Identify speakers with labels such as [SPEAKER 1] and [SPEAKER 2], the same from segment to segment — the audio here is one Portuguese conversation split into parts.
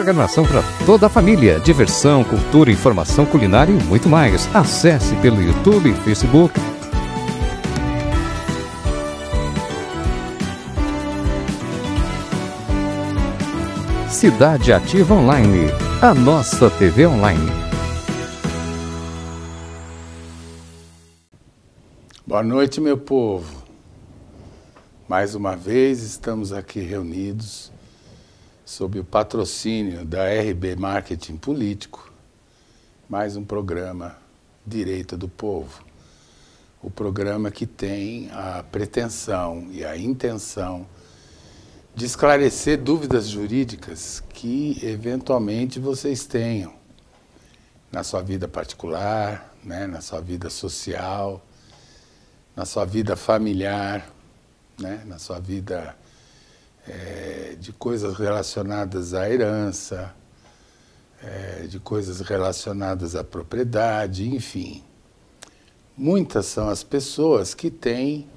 [SPEAKER 1] programação para toda a família. Diversão, cultura, informação culinária e muito mais. Acesse pelo YouTube e Facebook. Cidade Ativa Online, a nossa TV online.
[SPEAKER 2] Boa noite, meu povo. Mais uma vez estamos aqui reunidos sob o patrocínio da RB Marketing Político, mais um programa Direito do Povo. O programa que tem a pretensão e a intenção de esclarecer dúvidas jurídicas que eventualmente vocês tenham na sua vida particular, né, na sua vida social, na sua vida familiar, né, na sua vida de coisas relacionadas à herança, de coisas relacionadas à propriedade, enfim. Muitas são as pessoas que têm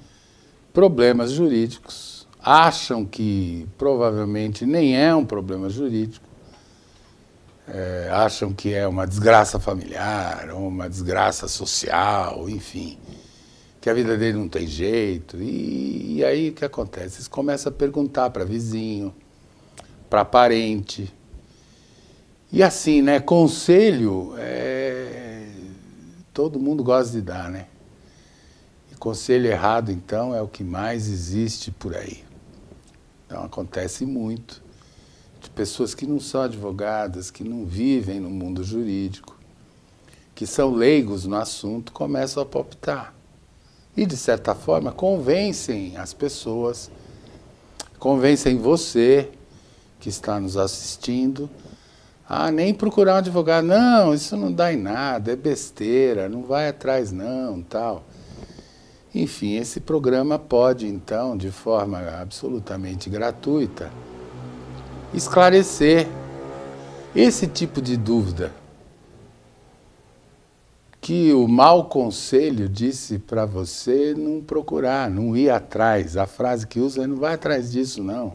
[SPEAKER 2] problemas jurídicos, acham que provavelmente nem é um problema jurídico, acham que é uma desgraça familiar, ou uma desgraça social, enfim, que a vida dele não tem jeito. E aí o que acontece? Eles começam a perguntar para vizinho, para parente. E assim, né? Conselho, todo mundo gosta de dar, né? E conselho errado, então, é o que mais existe por aí. Então acontece muito de pessoas que não são advogadas, que não vivem no mundo jurídico, que são leigos no assunto, começam a palpitar. E, de certa forma, convencem as pessoas, convencem você que está nos assistindo a nem procurar um advogado. Não, isso não dá em nada, é besteira, não vai atrás não, tal. Enfim, esse programa pode, então, de forma absolutamente gratuita, esclarecer esse tipo de dúvida que o mau conselho disse para você não procurar, não ir atrás. A frase que usa é: não vai atrás disso, não.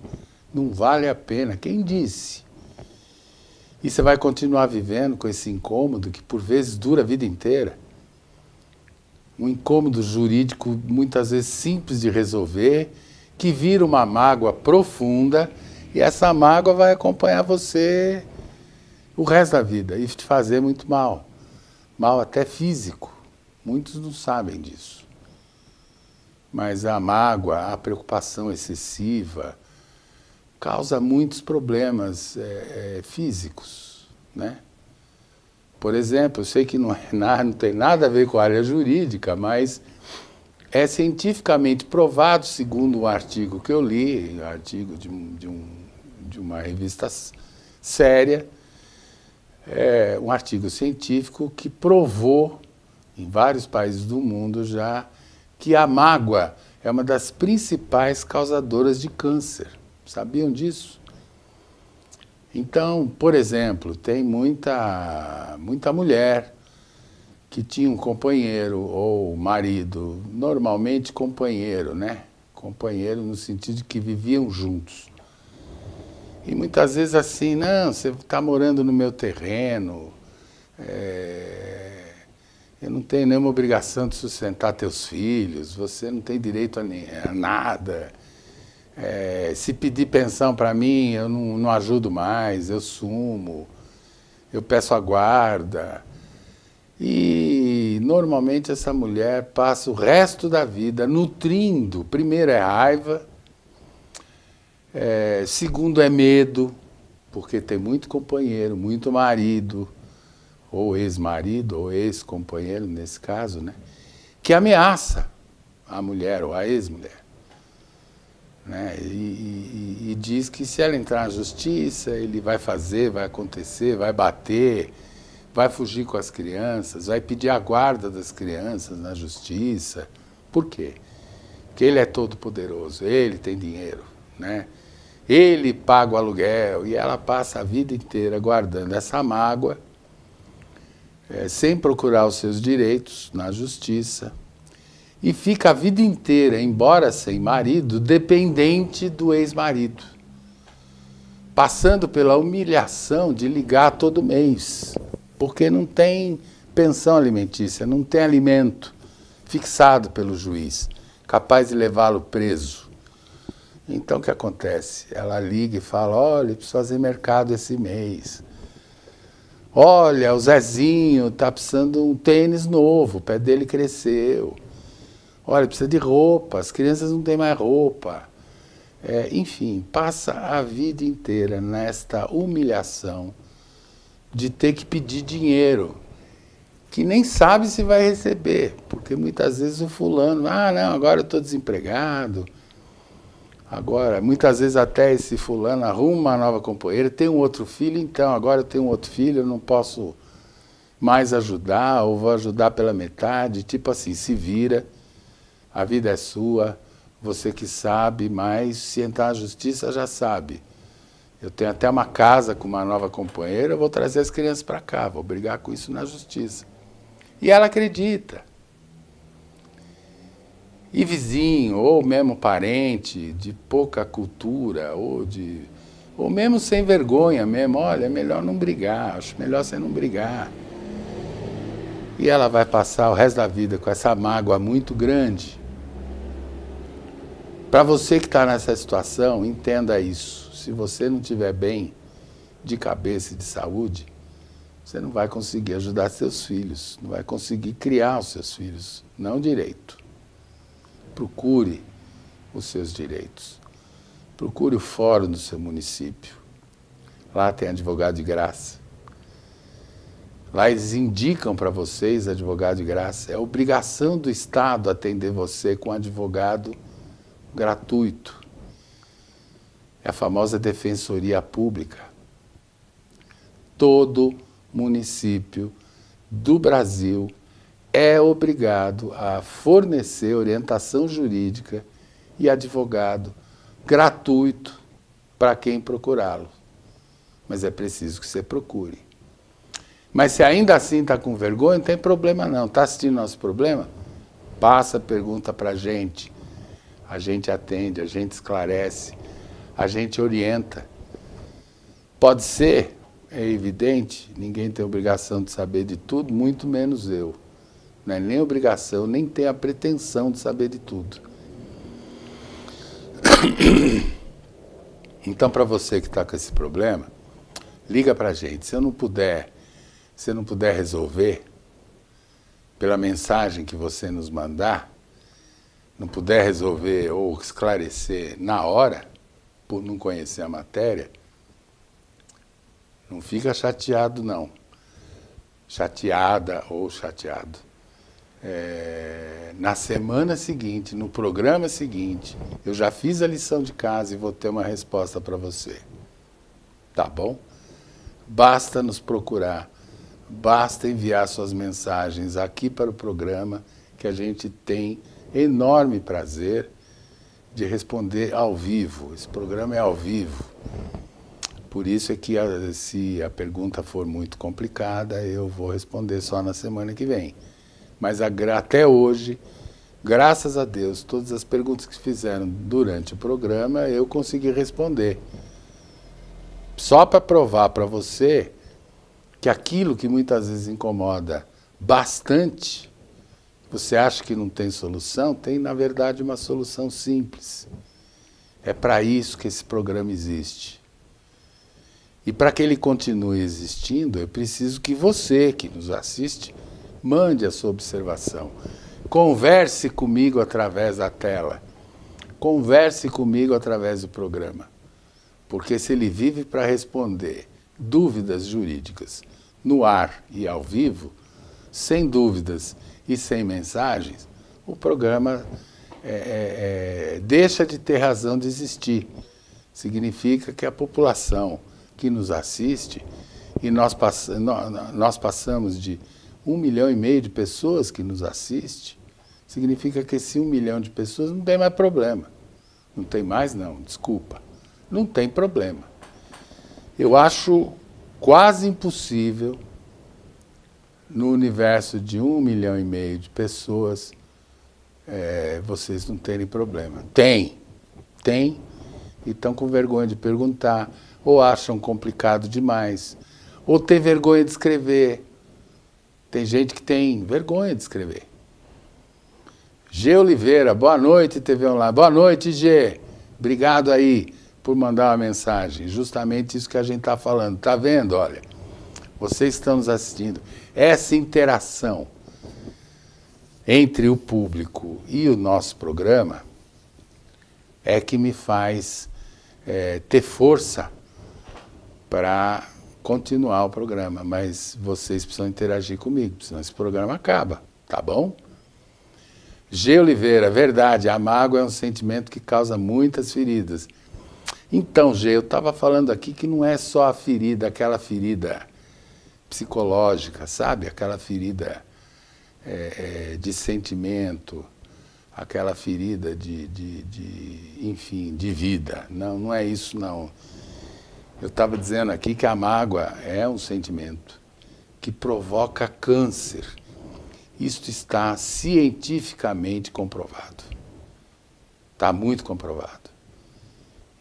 [SPEAKER 2] Não vale a pena. Quem disse? E você vai continuar vivendo com esse incômodo que, por vezes, dura a vida inteira. Um incômodo jurídico, muitas vezes simples de resolver, que vira uma mágoa profunda, e essa mágoa vai acompanhar você o resto da vida e te fazer muito mal. Mal até físico. Muitos não sabem disso. Mas a mágoa, a preocupação excessiva, causa muitos problemas físicos, né? Por exemplo, eu sei que não tem nada a ver com a área jurídica, mas é cientificamente provado, segundo um artigo que eu li, um artigo de uma revista séria, um artigo científico que provou, em vários países do mundo já, que a mágoa é uma das principais causadoras de câncer. Sabiam disso? Então, por exemplo, tem muita mulher que tinha um companheiro ou marido, normalmente companheiro, né? Companheiro no sentido de que viviam juntos. E muitas vezes assim: não, você está morando no meu terreno, eu não tenho nenhuma obrigação de sustentar teus filhos, você não tem direito a nada. Se pedir pensão para mim, eu não ajudo mais, eu sumo, eu peço a guarda. E normalmente essa mulher passa o resto da vida nutrindo, primeiro é raiva, segundo é medo, porque tem muito companheiro, muito marido, ou ex-marido, ou ex-companheiro nesse caso, né, que ameaça a mulher ou a ex-mulher. Né, e diz que se ela entrar na justiça, ele vai fazer, vai acontecer, vai bater, vai fugir com as crianças, vai pedir a guarda das crianças na justiça. Por quê? Porque ele é todo poderoso, ele tem dinheiro, né? Ele paga o aluguel, e ela passa a vida inteira guardando essa mágoa, sem procurar os seus direitos na justiça, e fica a vida inteira, embora sem marido, dependente do ex-marido. passando pela humilhação de ligar todo mês, porque não tem pensão alimentícia, não tem alimento fixado pelo juiz, capaz de levá-lo preso. Então o que acontece? Ela liga e fala, olha, preciso fazer mercado esse mês. Olha, o Zezinho está precisando de um tênis novo, o pé dele cresceu. Olha, precisa de roupa, as crianças não têm mais roupa. Enfim, passa a vida inteira nesta humilhação de ter que pedir dinheiro, que nem sabe se vai receber, porque muitas vezes o fulano, não, agora eu estou desempregado, agora, muitas vezes até esse fulano arruma uma nova companheira, tem um outro filho, então agora eu tenho um outro filho, eu não posso mais ajudar, ou vou ajudar pela metade, tipo assim, se vira, a vida é sua, você que sabe, mas se entrar na justiça já sabe. Eu tenho até uma casa com uma nova companheira, eu vou trazer as crianças para cá, vou brigar com isso na justiça. E ela acredita. E vizinho, ou mesmo parente de pouca cultura, ou mesmo sem vergonha mesmo, olha, é melhor não brigar, acho melhor você não brigar. E ela vai passar o resto da vida com essa mágoa muito grande. Para você que está nessa situação, entenda isso. Se você não estiver bem de cabeça e de saúde, você não vai conseguir ajudar seus filhos, não vai conseguir criar os seus filhos, não direito. Procure os seus direitos. Procure o fórum do seu município. Lá tem advogado de graça. Lá eles indicam para vocês advogado de graça. É obrigação do Estado atender você com advogado gratuito. É a famosa defensoria pública. Todo município do Brasil é obrigado a fornecer orientação jurídica e advogado gratuito para quem procurá-lo. Mas é preciso que você procure. Mas se ainda assim está com vergonha, não tem problema não. Está assistindo nosso problema? Passa, pergunta para a gente atende, a gente esclarece, a gente orienta. Pode ser, é evidente, ninguém tem obrigação de saber de tudo, muito menos eu. Não é nem obrigação, nem tem a pretensão de saber de tudo. Então, para você que está com esse problema, liga para a gente. Se eu não puder resolver, pela mensagem que você nos mandar, não puder resolver ou esclarecer na hora, por não conhecer a matéria, não fica chateado, não. Chateada ou chateado. Na semana seguinte, no programa seguinte, eu já fiz a lição de casa e vou ter uma resposta para você. Tá bom? Basta nos procurar, basta enviar suas mensagens aqui para o programa, que a gente tem enorme prazer de responder ao vivo. Esse programa é ao vivo. Por isso é que se a pergunta for muito complicada, eu vou responder só na semana que vem. Mas até hoje, graças a Deus, todas as perguntas que fizeram durante o programa, eu consegui responder. Só para provar para você que aquilo que muitas vezes incomoda bastante, você acha que não tem solução? Tem, na verdade, uma solução simples. É para isso que esse programa existe. E para que ele continue existindo, eu preciso que você, que nos assiste, mande a sua observação. Converse comigo através da tela. Converse comigo através do programa. Porque se ele vive para responder dúvidas jurídicas no ar e ao vivo, sem dúvidas e sem mensagens, o programa deixa de ter razão de existir. Significa que a população que nos assiste, e nós passamos de 1,5 milhão de pessoas que nos assiste, significa que esse 1 milhão de pessoas não tem mais problema. Não tem mais não, desculpa. Não tem problema. Eu acho quase impossível, no universo de 1,5 milhão de pessoas, vocês não terem problema. Tem. E estão com vergonha de perguntar, ou acham complicado demais, ou tem vergonha de escrever. Tem gente que tem vergonha de escrever. G. Oliveira, boa noite, TV Online. Boa noite, G. Obrigado aí por mandar uma mensagem. Justamente isso que a gente está falando. Está vendo? Olha, vocês estão nos assistindo. Essa interação entre o público e o nosso programa é que me faz ter força para continuar o programa. Mas vocês precisam interagir comigo, senão esse programa acaba, tá bom? G. Oliveira, verdade, a mágoa é um sentimento que causa muitas feridas. Então, G, eu estava falando aqui que não é só a ferida, aquela ferida psicológica, sabe? Aquela ferida de sentimento, aquela ferida enfim, de vida. Não, não é isso, não. Eu estava dizendo aqui que a mágoa é um sentimento que provoca câncer. Isto está cientificamente comprovado. Está muito comprovado.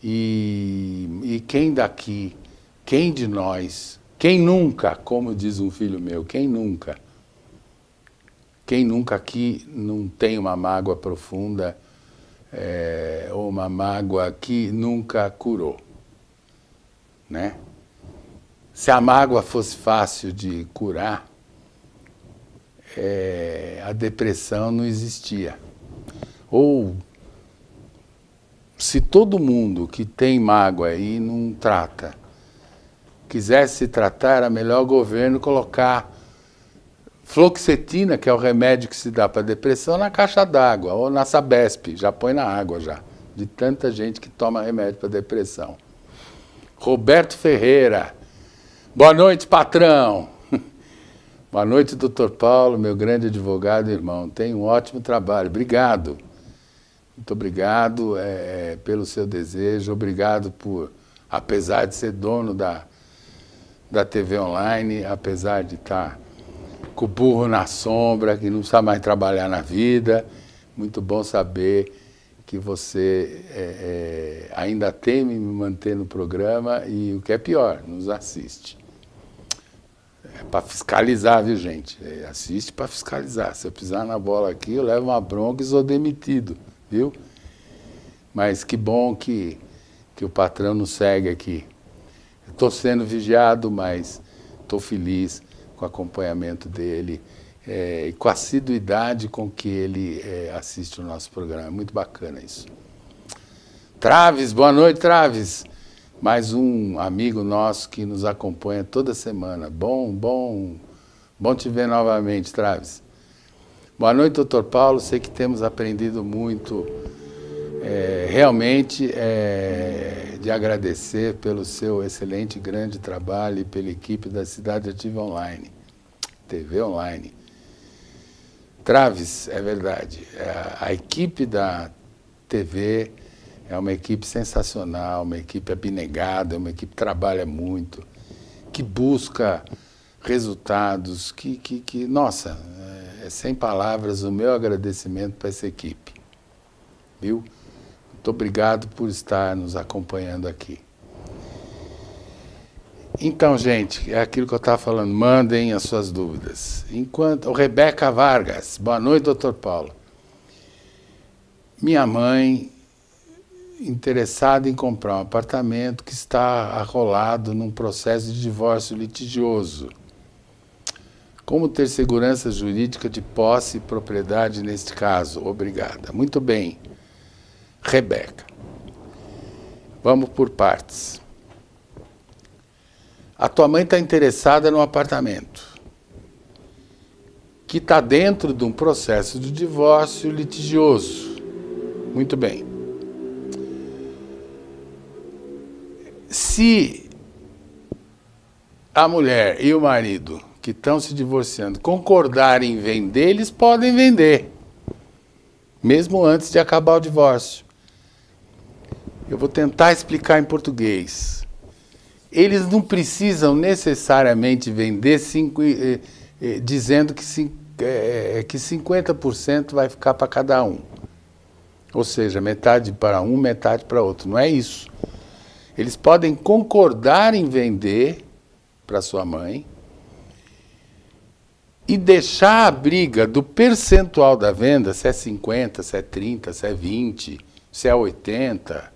[SPEAKER 2] E quem daqui, quem de nós, quem nunca, como diz um filho meu, quem nunca aqui não tem uma mágoa profunda ou uma mágoa que nunca curou, né? Se a mágoa fosse fácil de curar, a depressão não existia. Ou se todo mundo que tem mágoa e não trata, quisesse se tratar, era melhor o governo colocar fluoxetina, que é o remédio que se dá para depressão, na caixa d'água ou na Sabesp, já põe na água já, de tanta gente que toma remédio para depressão. Roberto Ferreira, boa noite, patrão. Boa noite, doutor Paulo, meu grande advogado e irmão. Tem um ótimo trabalho. Obrigado. Muito obrigado pelo seu desejo. Obrigado por, apesar de ser dono da TV Online, apesar de estar com o burro na sombra, que não precisa mais trabalhar na vida. Muito bom saber que você ainda teme me manter no programa e, o que é pior, nos assiste. É para fiscalizar, viu, gente? Assiste para fiscalizar. Se eu pisar na bola aqui, eu levo uma bronca e sou demitido, viu? Mas que bom que o patrão nos segue aqui. Estou sendo vigiado, mas estou feliz com o acompanhamento dele e com a assiduidade com que ele assiste o nosso programa. É muito bacana isso. Traves, boa noite, Traves. Mais um amigo nosso que nos acompanha toda semana. Bom te ver novamente, Traves. Boa noite, doutor Paulo. Sei que temos aprendido muito. Realmente de agradecer pelo seu excelente, grande trabalho e pela equipe da Cidade Ativa Online, TV Online. Traves, é verdade. A equipe da TV é uma equipe sensacional, uma equipe abnegada, uma equipe que trabalha muito, que busca resultados, nossa, sem palavras o meu agradecimento para essa equipe. Viu? Muito obrigado por estar nos acompanhando aqui. Então, gente, é aquilo que eu estava falando, mandem as suas dúvidas. Rebeca Vargas, boa noite, doutor Paulo. Minha mãe, interessada em comprar um apartamento que está arrolado num processo de divórcio litigioso. Como ter segurança jurídica de posse e propriedade neste caso? Obrigada. Muito bem, Rebeca. Vamos por partes. A tua mãe está interessada num apartamento que está dentro de um processo de divórcio litigioso. Muito bem. Se a mulher e o marido que estão se divorciando concordarem em vender, eles podem vender, mesmo antes de acabar o divórcio. Eu vou tentar explicar em português. Eles não precisam necessariamente vender dizendo que 50% vai ficar para cada um. Ou seja, metade para um, metade para outro. Não é isso. Eles podem concordar em vender para sua mãe e deixar a briga do percentual da venda, se é 50, se é 30, se é 20, se é 80,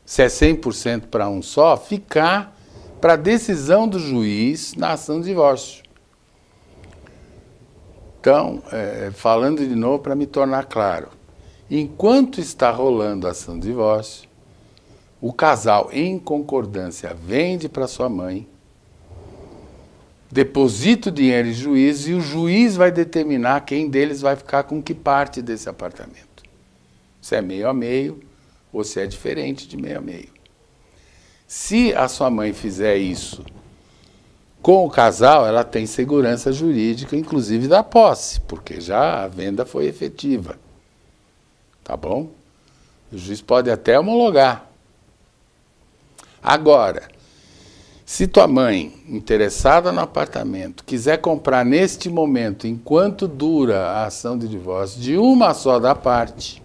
[SPEAKER 2] se é 100% para um só, ficar para a decisão do juiz na ação de divórcio. Então, falando de novo para me tornar claro, enquanto está rolando a ação de divórcio, o casal, em concordância, vende para sua mãe, deposita o dinheiro em juízo e o juiz vai determinar quem deles vai ficar com que parte desse apartamento. Se é meio a meio ou se é diferente de meio a meio. Se a sua mãe fizer isso com o casal, ela tem segurança jurídica, inclusive da posse, porque já a venda foi efetiva. Tá bom? O juiz pode até homologar. Agora, se tua mãe, interessada no apartamento, quiser comprar neste momento, enquanto dura a ação de divórcio, de uma só da parte,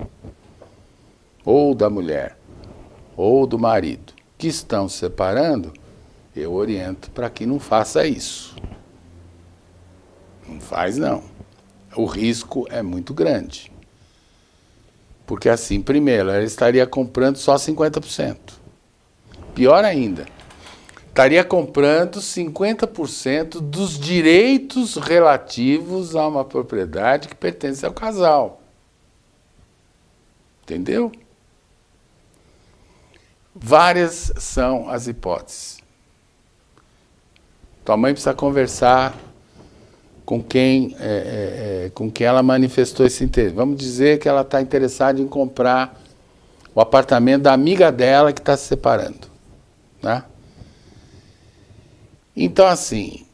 [SPEAKER 2] ou da mulher, ou do marido, que estão se separando, eu oriento para que não faça isso. Não faz, não. O risco é muito grande. Porque assim, primeiro, ela estaria comprando só 50%. Pior ainda, estaria comprando 50% dos direitos relativos a uma propriedade que pertence ao casal. Entendeu? Várias são as hipóteses. Tua mãe precisa conversar com quem ela manifestou esse interesse. Vamos dizer que ela está interessada em comprar o apartamento da amiga dela que está se separando. Né? Então, assim,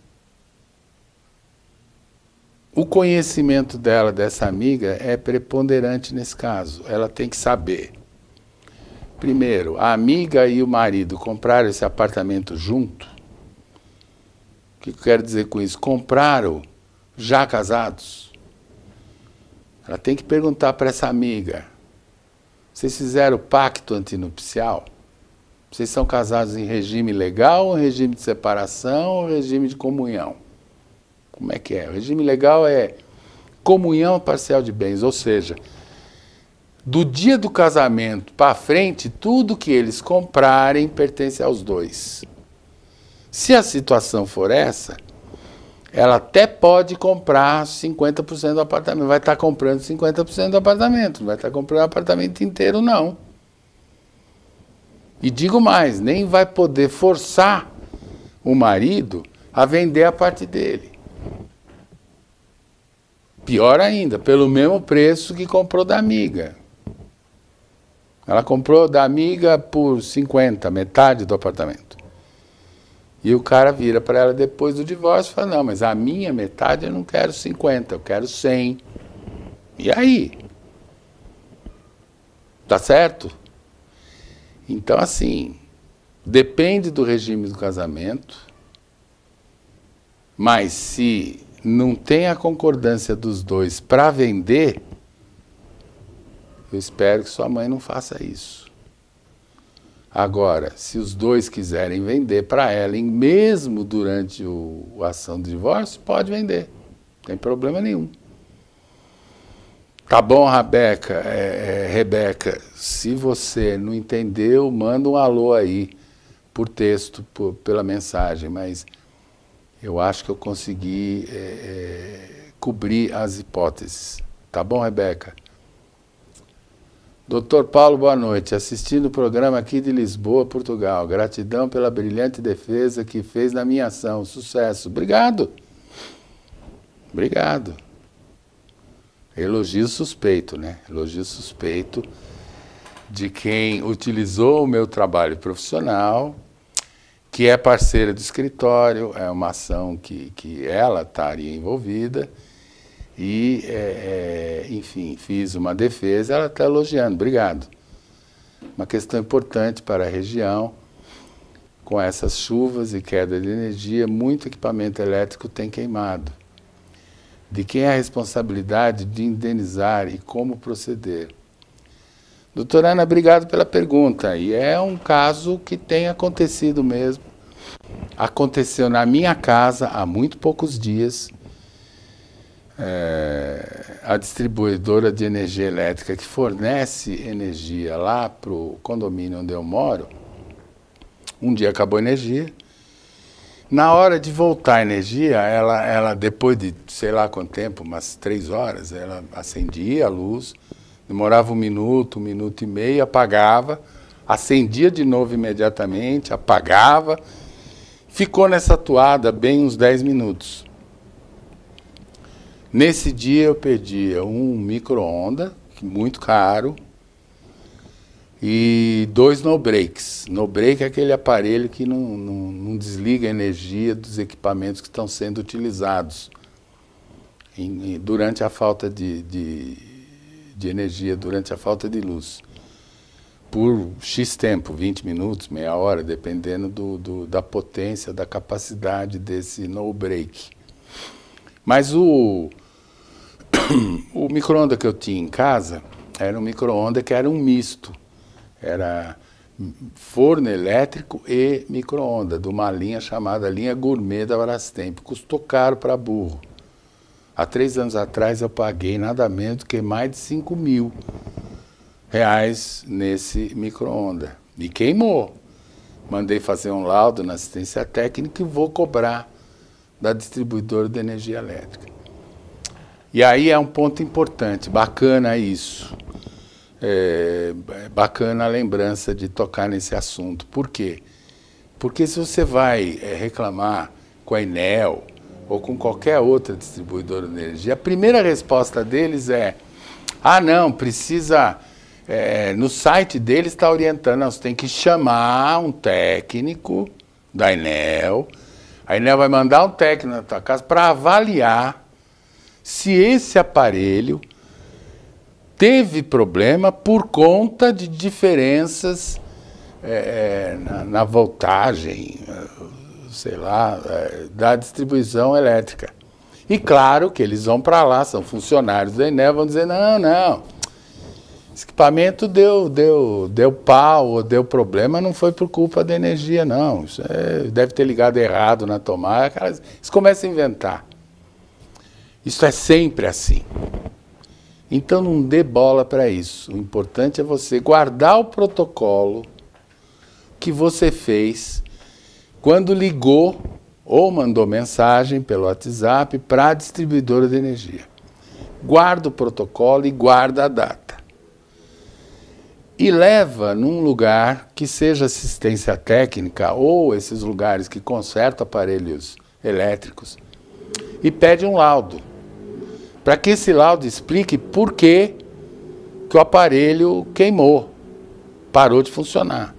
[SPEAKER 2] o conhecimento dela, dessa amiga, é preponderante nesse caso. Ela tem que saber. Primeiro, a amiga e o marido compraram esse apartamento junto. O que eu quero dizer com isso? Compraram já casados. Ela tem que perguntar para essa amiga: vocês fizeram pacto antinupcial? Vocês são casados em regime legal, ou regime de separação, ou regime de comunhão? Como é que é? O regime legal é comunhão parcial de bens, ou seja, do dia do casamento para frente, tudo que eles comprarem pertence aos dois. Se a situação for essa, ela até pode comprar 50% do apartamento. Vai estar comprando 50% do apartamento, não vai estar comprando o apartamento inteiro, não. E digo mais, nem vai poder forçar o marido a vender a parte dele. Pior ainda, pelo mesmo preço que comprou da amiga. Ela comprou da amiga por 50, metade do apartamento. E o cara vira para ela depois do divórcio e fala: não, mas a minha metade eu não quero 50, eu quero 100. E aí? Tá certo? Então, assim, depende do regime do casamento, mas se não tem a concordância dos dois para vender, eu espero que sua mãe não faça isso. Agora, se os dois quiserem vender para ela, mesmo durante a ação de divórcio, pode vender. Não tem problema nenhum. Tá bom, Rebeca? Rebeca, se você não entendeu, manda um alô aí, por texto, pela mensagem, mas eu acho que eu consegui cobrir as hipóteses. Tá bom, Rebeca? Doutor Paulo, boa noite. Assistindo o programa aqui de Lisboa, Portugal. Gratidão pela brilhante defesa que fez na minha ação. Sucesso. Obrigado. Obrigado. Elogio suspeito, né? Elogio suspeito de quem utilizou o meu trabalho profissional, que é parceira do escritório, é uma ação que ela estaria envolvida, e, enfim, fiz uma defesa, ela está elogiando, obrigado. Uma questão importante para a região, com essas chuvas e queda de energia, muito equipamento elétrico tem queimado. De quem é a responsabilidade de indenizar e como proceder? Doutora Ana, obrigado pela pergunta. E é um caso que tem acontecido mesmo. Aconteceu na minha casa há muito poucos dias. A distribuidora de energia elétrica que fornece energia lá para o condomínio onde eu moro, um dia acabou a energia. Na hora de voltar a energia, ela depois de sei lá quanto tempo, umas 3 horas, ela acendia a luz, demorava 1 minuto, 1 minuto e meio, apagava, acendia de novo imediatamente, apagava, ficou nessa toada bem uns 10 minutos. Nesse dia eu pedia um micro-ondas, muito caro, e 2 no-breaks. No-break é aquele aparelho que não desliga a energia dos equipamentos que estão sendo utilizados durante a falta de energia, durante a falta de luz. Por X tempo, 20 minutos, meia hora, dependendo da potência, da capacidade desse no-break. Mas o micro-ondas que eu tinha em casa era um micro-ondas que era um misto. Era forno elétrico e micro-ondas, de uma linha chamada linha gourmet da Brastemp. Custou caro para burro. Há 3 anos atrás eu paguei nada menos do que mais de R$5.000 nesse micro-ondas. E queimou. Mandei fazer um laudo na assistência técnica e vou cobrar da distribuidora de energia elétrica. E aí é um ponto importante, bacana isso. Bacana a lembrança de tocar nesse assunto. Por quê? Porque se você vai reclamar com a Enel ou com qualquer outra distribuidora de energia, a primeira resposta deles é: ah, não, precisa... no site deles está orientando, não, você tem que chamar um técnico da Enel. A Enel vai mandar um técnico na tua casa para avaliar se esse aparelho teve problema por conta de diferenças na voltagem, sei lá, da distribuição elétrica. E claro que eles vão para lá, são funcionários da Enel, vão dizer: não, esse equipamento deu pau ou deu problema, não foi por culpa da energia, não. Isso deve ter ligado errado na tomada. Eles começam a inventar. Isso é sempre assim. Então não dê bola para isso. O importante é você guardar o protocolo que você fez quando ligou ou mandou mensagem pelo WhatsApp para a distribuidora de energia. Guarda o protocolo e guarda a data. E leva num lugar que seja assistência técnica ou esses lugares que consertam aparelhos elétricos e pede um laudo, para que esse laudo explique por que o aparelho queimou, parou de funcionar.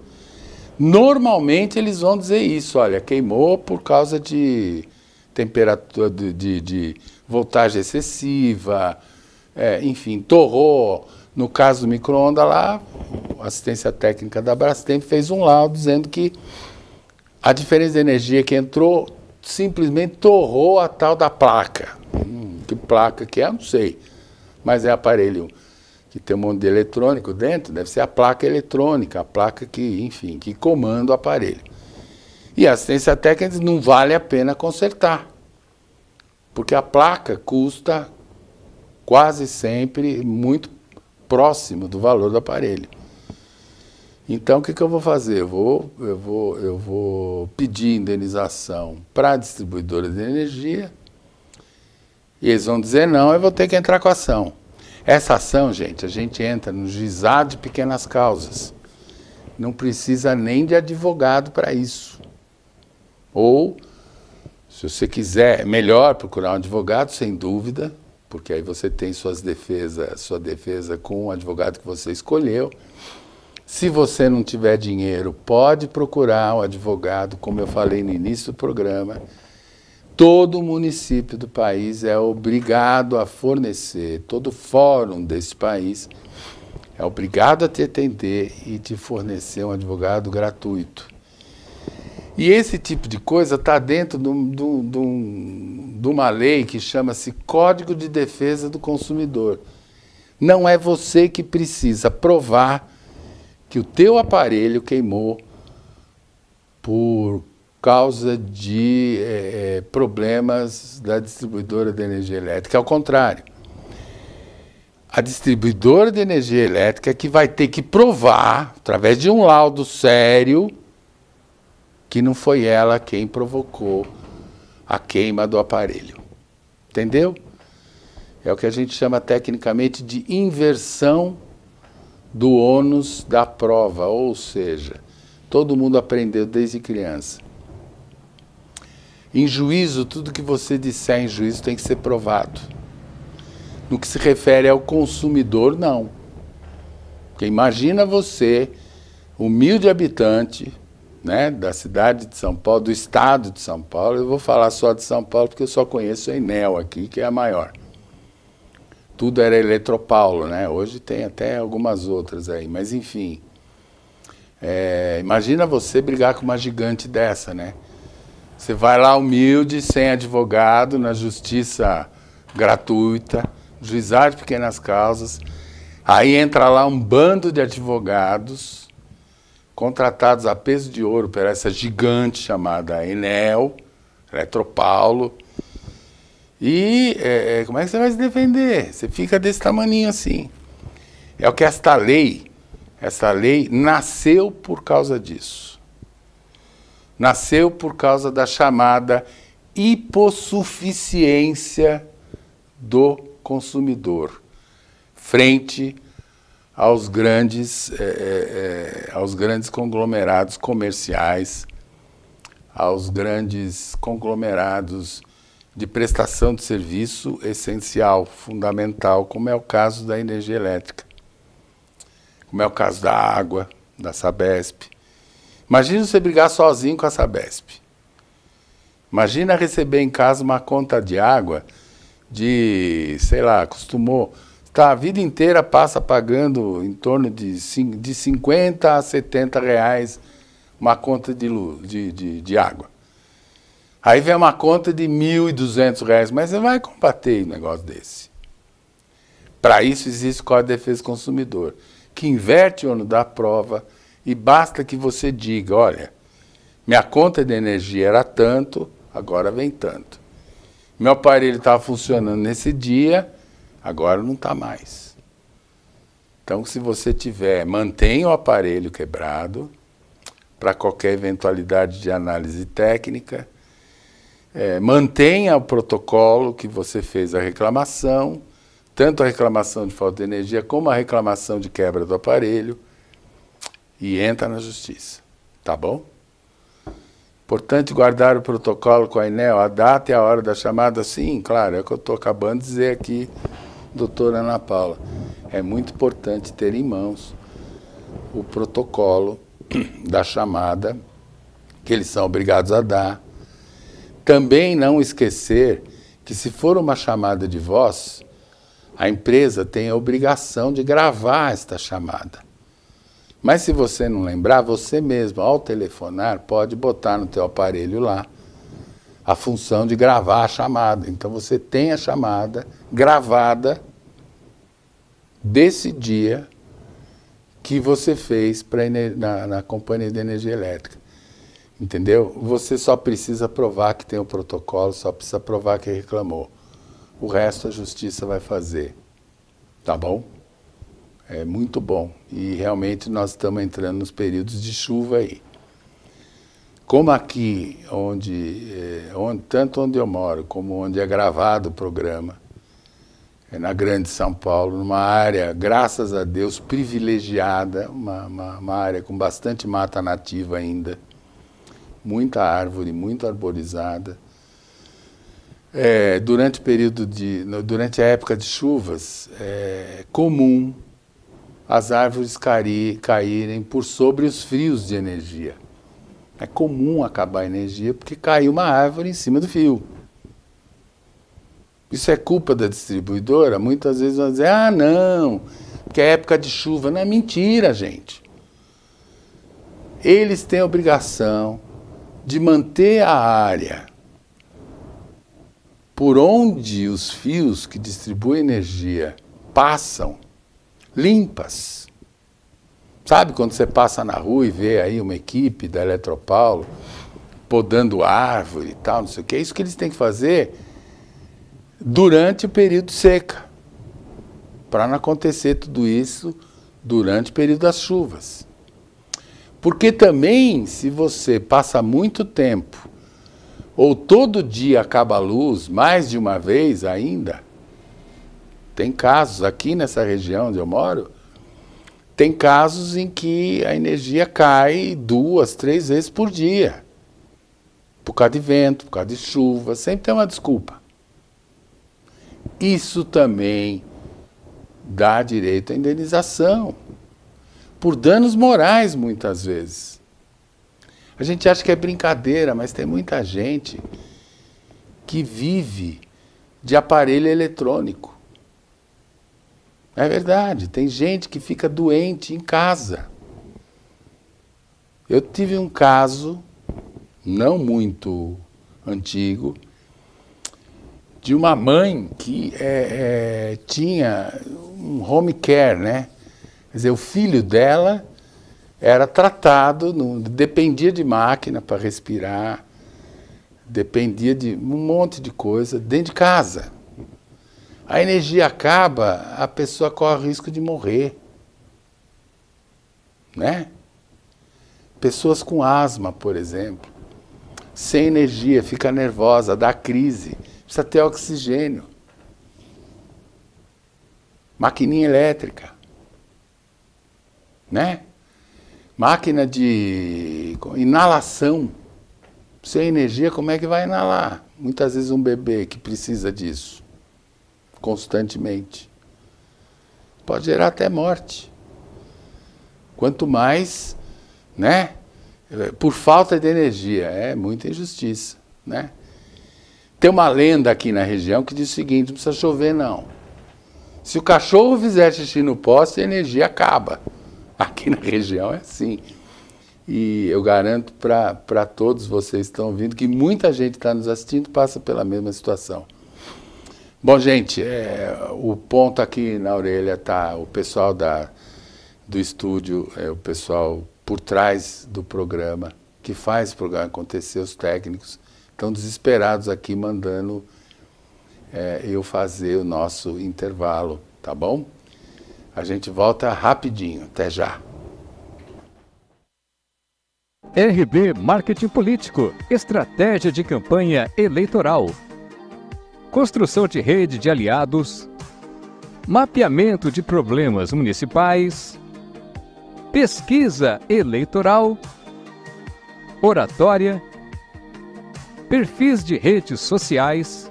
[SPEAKER 2] Normalmente eles vão dizer isso: olha, queimou por causa de temperatura, de voltagem excessiva, enfim, torrou. No caso do micro-ondas lá, a assistência técnica da Brastemp fez um laudo dizendo que a diferença de energia que entrou simplesmente torrou a tal da placa. Que placa que é, eu não sei. Mas é aparelho que tem um monte de eletrônico dentro, deve ser a placa eletrônica, a placa que, enfim, que comanda o aparelho. E a assistência técnica diz: não vale a pena consertar, porque a placa custa quase sempre muito próximo do valor do aparelho. Então, o que eu vou fazer? Eu vou pedir indenização para a distribuidora de energia, e eles vão dizer não, eu vou ter que entrar com a ação. Essa ação, gente, a gente entra no juizado de pequenas causas. Não precisa nem de advogado para isso. Ou, se você quiser, é melhor procurar um advogado, sem dúvida, porque aí você tem sua defesa com o advogado que você escolheu. Se você não tiver dinheiro, pode procurar um advogado, como eu falei no início do programa. Todo município do país é obrigado a fornecer, todo fórum desse país é obrigado a te atender e te fornecer um advogado gratuito. E esse tipo de coisa está dentro de uma lei que chama-se Código de Defesa do Consumidor. Não é você que precisa provar que o teu aparelho queimou por causa de problemas da distribuidora de energia elétrica. Ao contrário, a distribuidora de energia elétrica é que vai ter que provar, através de um laudo sério, que não foi ela quem provocou a queima do aparelho. Entendeu? É o que a gente chama tecnicamente de inversão do ônus da prova, ou seja, todo mundo aprendeu desde criança. Em juízo, tudo que você disser em juízo tem que ser provado. No que se refere ao consumidor, não. Porque imagina você, humilde habitante, né, da cidade de São Paulo, do estado de São Paulo. Eu vou falar só de São Paulo porque eu só conheço a Enel aqui, que é a maior. Tudo era Eletropaulo, né? Hoje tem até algumas outras aí, mas enfim. Imagina você brigar com uma gigante dessa, né? Você vai lá humilde, sem advogado, na justiça gratuita, juizado de pequenas causas. Aí entra lá um bando de advogados contratados a peso de ouro por essa gigante chamada Enel, Eletropaulo. E como é que você vai se defender? Você fica desse tamaninho assim. É o que esta lei nasceu por causa disso. Nasceu por causa da chamada hipossuficiência do consumidor frente aos grandes conglomerados comerciais, aos grandes conglomerados de prestação de serviço essencial, fundamental, como é o caso da energia elétrica, como é o caso da água, da Sabesp. Imagina você brigar sozinho com a Sabesp. Imagina receber em casa uma conta de água de, sei lá, a vida inteira passa pagando em torno de 50 a 70 reais uma conta de água. Aí vem uma conta de 1.200 reais, mas você vai combater um negócio desse. Para isso existe o Código de Defesa do Consumidor, que inverte o ônus da prova e basta que você diga, olha, minha conta de energia era tanto, agora vem tanto. Meu aparelho estava funcionando nesse dia, agora não está mais. Então, se você mantenha o aparelho quebrado, para qualquer eventualidade de análise técnica, mantenha o protocolo que você fez a reclamação, tanto a reclamação de falta de energia como a reclamação de quebra do aparelho, e entra na justiça. Tá bom? Importante guardar o protocolo com a Enel, a data e a hora da chamada. Sim, claro, é o que eu estou acabando de dizer aqui, doutora Ana Paula. É muito importante ter em mãos o protocolo da chamada, que eles são obrigados a dar. Também não esquecer que, se for uma chamada de voz, a empresa tem a obrigação de gravar esta chamada. Mas se você não lembrar, você mesmo, ao telefonar, pode botar no teu aparelho lá a função de gravar a chamada. Então você tem a chamada gravada desse dia que você fez na companhia de energia elétrica. Entendeu? Você só precisa provar que tem o protocolo, só precisa provar que reclamou. O resto a justiça vai fazer. Tá bom? É muito bom. E realmente nós estamos entrando nos períodos de chuva aí. Como aqui, tanto onde eu moro, como onde é gravado o programa, na Grande São Paulo, numa área, graças a Deus, privilegiada, uma área com bastante mata nativa ainda, muita árvore, muito arborizada. Durante a época de chuvas, é comum as árvores caírem por sobre os fios de energia. É comum acabar a energia porque caiu uma árvore em cima do fio. Isso é culpa da distribuidora? Muitas vezes vão dizer, ah, não, porque é época de chuva. Não é mentira, gente. Eles têm a obrigação de manter a área por onde os fios que distribuem energia passam limpas. Sabe quando você passa na rua e vê aí uma equipe da Eletropaulo podando árvore e tal, não sei o que, é isso que eles têm que fazer durante o período de seca, para não acontecer tudo isso durante o período das chuvas. Porque também, se você passa muito tempo, ou todo dia acaba a luz, mais de uma vez ainda, tem casos aqui nessa região onde eu moro, tem casos em que a energia cai 2, 3 vezes por dia. Por causa de vento, por causa de chuva, sempre tem uma desculpa. Isso também dá direito à indenização, por danos morais muitas vezes. A gente acha que é brincadeira, mas tem muita gente que vive de aparelho eletrônico. É verdade, tem gente que fica doente em casa. Eu tive um caso, não muito antigo, de uma mãe que tinha um home care, né? Quer dizer, o filho dela era tratado, dependia de máquina para respirar, dependia de um monte de coisa dentro de casa. A energia acaba, a pessoa corre o risco de morrer, né? Pessoas com asma, por exemplo, sem energia, fica nervosa, dá crise, precisa ter oxigênio. Maquininha elétrica, né? Máquina de inalação. Sem energia, como é que vai inalar? Muitas vezes um bebê que precisa disso, constantemente. Pode gerar até morte. Quanto mais, né? Por falta de energia, é muita injustiça, né? Tem uma lenda aqui na região que diz o seguinte: não precisa chover não. Se o cachorro fizer xixi no poste, a energia acaba. Aqui na região é assim. E eu garanto para todos vocês que estão ouvindo que muita gente está nos assistindo passa pela mesma situação. Bom, gente, o ponto aqui na orelha está o pessoal do estúdio, o pessoal por trás do programa, que faz o programa acontecer, os técnicos, estão desesperados aqui mandando eu fazer o nosso intervalo, tá bom? A gente volta rapidinho, até já.
[SPEAKER 1] RB Marketing Político, estratégia de campanha eleitoral. Construção de rede de aliados, mapeamento de problemas municipais, pesquisa eleitoral, oratória, perfis de redes sociais.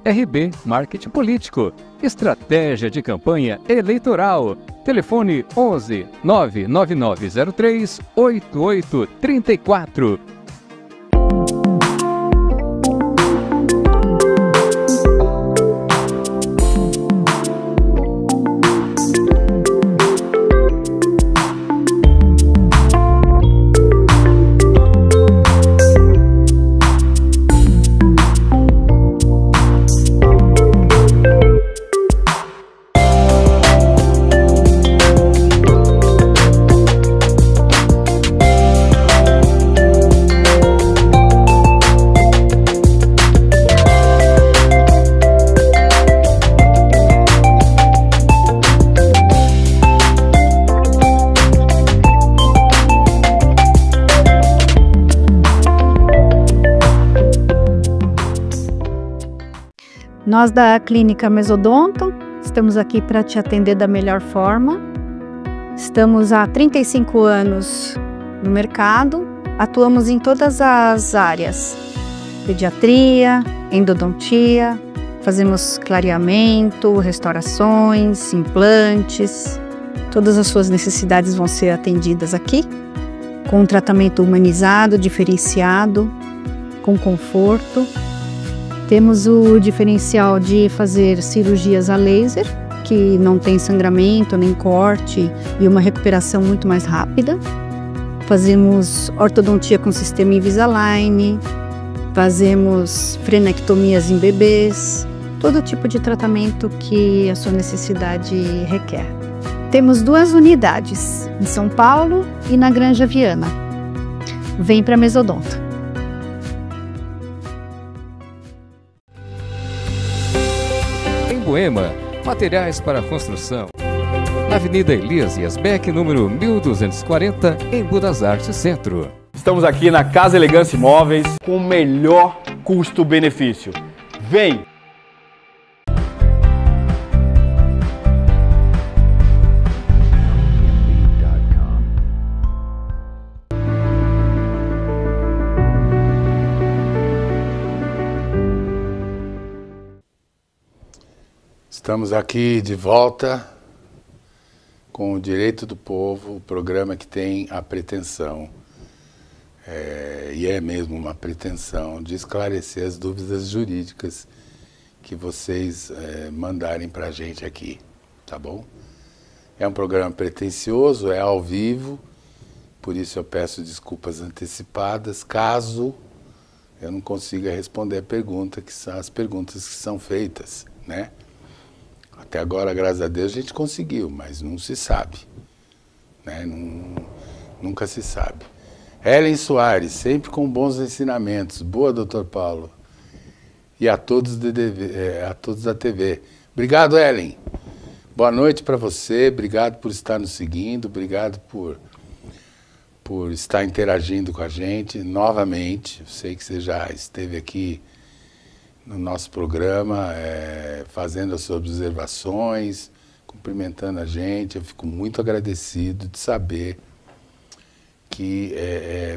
[SPEAKER 1] RB Marketing Político, estratégia de campanha eleitoral. Telefone 11 99903 8834.
[SPEAKER 3] Nós da Clínica Mesodonto estamos aqui para te atender da melhor forma. Estamos há 35 anos no mercado, atuamos em todas as áreas: pediatria, endodontia, fazemos clareamento, restaurações, implantes. Todas as suas necessidades vão ser atendidas aqui, com um tratamento humanizado, diferenciado, com conforto. Temos o diferencial de fazer cirurgias a laser, que não tem sangramento nem corte e uma recuperação muito mais rápida. Fazemos ortodontia com sistema Invisalign, fazemos frenectomias em bebês, todo tipo de tratamento que a sua necessidade requer. Temos 2 unidades, em São Paulo e na Granja Viana. Vem para Mesodonto.
[SPEAKER 1] Em Moema, materiais para construção. Avenida Elias Yasbeck, número 1240, em Budas Artes Centro.
[SPEAKER 4] Estamos aqui na Casa Elegância Imóveis com o melhor custo-benefício. Vem!
[SPEAKER 2] Estamos aqui de volta com o Direito do Povo, o programa que tem a pretensão, e é mesmo uma pretensão, de esclarecer as dúvidas jurídicas que vocês mandarem para a gente aqui, tá bom? É um programa pretensioso, é ao vivo, por isso eu peço desculpas antecipadas, caso eu não consiga responder a pergunta, que são as perguntas que são feitas, né? Até agora, graças a Deus, a gente conseguiu, mas não se sabe, né? Nunca se sabe. Helen Soares, sempre com bons ensinamentos. Boa, doutor Paulo. E a todos, a todos da TV. Obrigado, Helen. Boa noite para você, obrigado por estar nos seguindo, obrigado por estar interagindo com a gente novamente. Eu sei que você já esteve aqui no nosso programa, fazendo as suas observações, cumprimentando a gente. Eu fico muito agradecido de saber que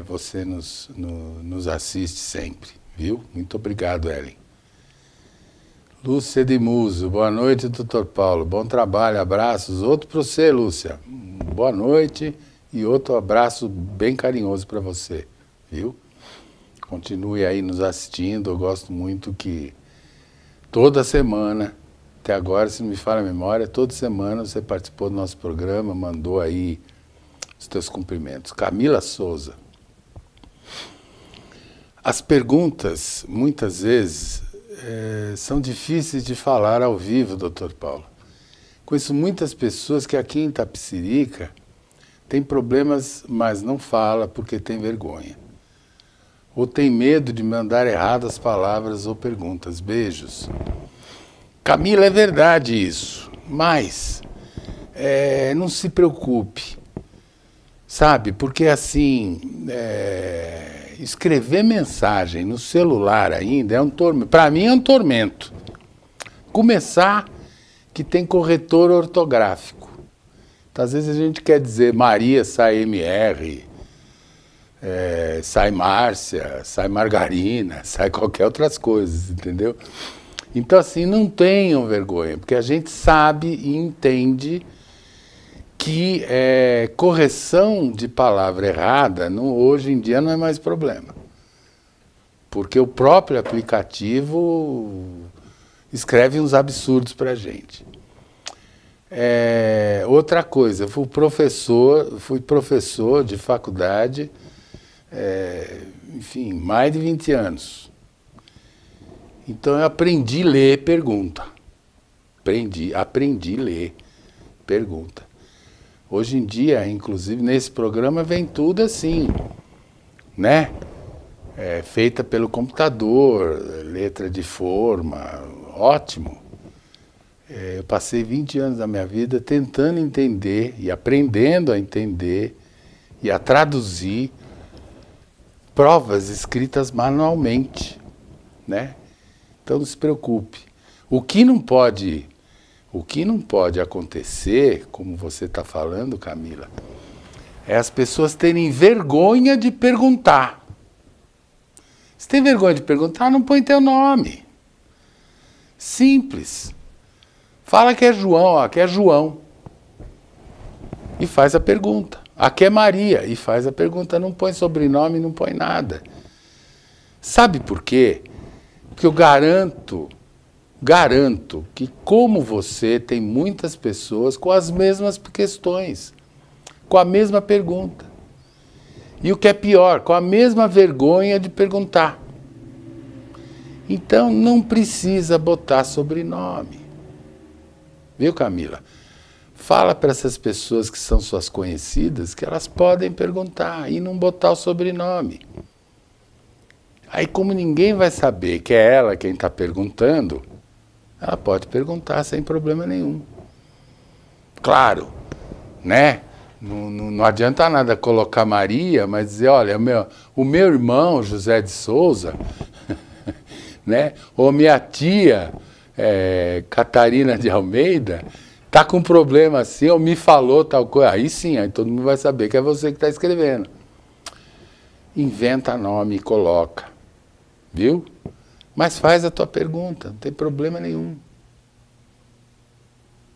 [SPEAKER 2] você nos assiste sempre, viu? Muito obrigado, Ellen. Lúcia de Muso, boa noite, doutor Paulo. Bom trabalho, abraços. Outro para você, Lúcia. Boa noite e outro abraço bem carinhoso para você, viu? Continue aí nos assistindo, eu gosto muito que toda semana, até agora, se não me falha a memória, toda semana você participou do nosso programa, mandou aí os teus cumprimentos. Camila Souza. As perguntas, muitas vezes, são difíceis de falar ao vivo, doutor Paulo. Conheço muitas pessoas que aqui em Itapecerica têm problemas, mas não fala porque tem vergonha. Ou tem medo de mandar erradas palavras ou perguntas. Beijos. Camila, é verdade isso, mas não se preocupe, sabe? Porque assim, escrever mensagem no celular ainda é um tormento. Para mim é um tormento. Começar que tem corretor ortográfico. Então, às vezes a gente quer dizer Maria, sai MR... sai Márcia, sai Margarina, sai qualquer outras coisas, entendeu? Então, assim, não tenham vergonha, porque a gente sabe e entende que correção de palavra errada, hoje em dia, não é mais problema. Porque o próprio aplicativo escreve uns absurdos para a gente. Outra coisa, fui professor de faculdade, enfim, mais de 20 anos. Então eu aprendi a ler pergunta. Aprendi a ler pergunta. Hoje em dia, inclusive, nesse programa vem tudo assim, né? Feita pelo computador, letra de forma, ótimo. Eu passei 20 anos da minha vida tentando entender e aprendendo a entender e a traduzir provas escritas manualmente, né? Então não se preocupe. O que não pode acontecer, como você está falando, Camila, é as pessoas terem vergonha de perguntar. Se tem vergonha de perguntar, não põe teu nome. Simples. Fala que é João, aqui é João. E faz a pergunta. Aqui é Maria, e faz a pergunta, não põe sobrenome, não põe nada. Sabe por quê? Porque eu garanto que, como você, tem muitas pessoas com as mesmas questões, com a mesma pergunta. E o que é pior, com a mesma vergonha de perguntar. Então, não precisa botar sobrenome. Viu, Camila? Fala para essas pessoas que são suas conhecidas que elas podem perguntar e não botar o sobrenome. Aí, como ninguém vai saber que é ela quem está perguntando, ela pode perguntar sem problema nenhum. Claro, né? Não adianta nada colocar Maria, mas dizer, olha, o meu irmão José de Souza, né? Ou minha tia Catarina de Almeida, tá com um problema assim, ou me falou tal coisa. Aí sim, aí todo mundo vai saber que é você que está escrevendo. Inventa nome e coloca, viu? Mas faz a tua pergunta, não tem problema nenhum.